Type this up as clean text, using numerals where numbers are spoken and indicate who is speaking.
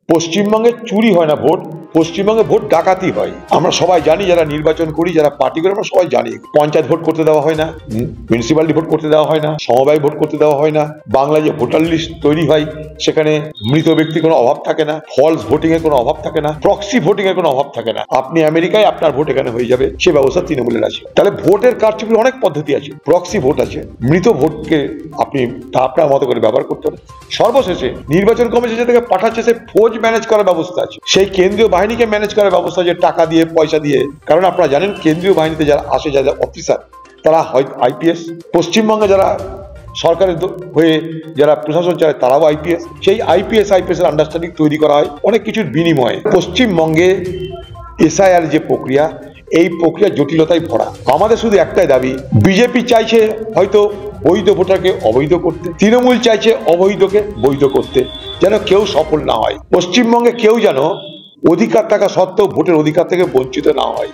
Speaker 1: পশ্চিমবঙ্গে চুরি হয় না ভোট, পশ্চিমবঙ্গে ভোট ডাকাতি হয়। আমরা সবাই জানি, যারা নির্বাচন করি, যারা পার্টি করে, আমরা সবাই জানি পঞ্চায়েত ভোট করতে দেওয়া হয় না, মিউনিসিপ্যালিটি ভোট করতে দেওয়া হয় না, সমবায় ভোট করতে দেওয়া হয় না। বাংলায় যে ভোটার লিস্ট তৈরি হয় সেখানে মৃত ব্যক্তির কোনো অভাব থাকে না, ফলস ভোটিং এর কোনো অভাব থাকে না, প্রক্সি ভোটিং এর কোনো অভাব থাকে না। আপনি আমেরিকায় আপনার ভোট এখানে হয়ে যাবে, সে ব্যবস্থা তৃণমূলের আছে। তাহলে ভোটের কারচুপির অনেক পদ্ধতি আছে, প্রক্সি ভোট আছে, মৃত ভোটকে আপনি আপনার মতো করে ব্যবহার করতে হবে। সর্বশেষে নির্বাচন কমিশন যে থেকে পাঠাচ্ছে, সে ফৌজ ম্যানেজ করার ব্যবস্থা আছে, সেই কেন্দ্রীয় বাহিনীকে ম্যানেজ করার ব্যবস্থা আছে টাকা দিয়ে, পয়সা দিয়ে। কারণ আপনারা জানেন কেন্দ্রীয় বাহিনীতে যারা আসে, যারা অফিসার, তারা হয় আইপিএস। পশ্চিমবঙ্গে যারা সরকারের হয়ে যারা প্রশাসন চালায় তারাও আইপিএস। সেই আইপিএস এর আন্ডারস্ট্যান্ডিং তৈরি করা হয় অনেক কিছুর বিনিময়ে। পশ্চিমবঙ্গে এসআইআর যে প্রক্রিয়া, এই প্রক্রিয়া জটিলতায় ভরা। আমাদের শুধু একটাই দাবি, বিজেপি চাইছে হয়তো বৈধ ভোটারকে অবৈধ করতে, তৃণমূল চাইছে অবৈধকে বৈধ করতে, যেন কেউ সফল না হয়। পশ্চিমবঙ্গে কেউ যেন অধিকার থাকা সত্ত্বেও ভোটের অধিকার থেকে বঞ্চিত না হয়।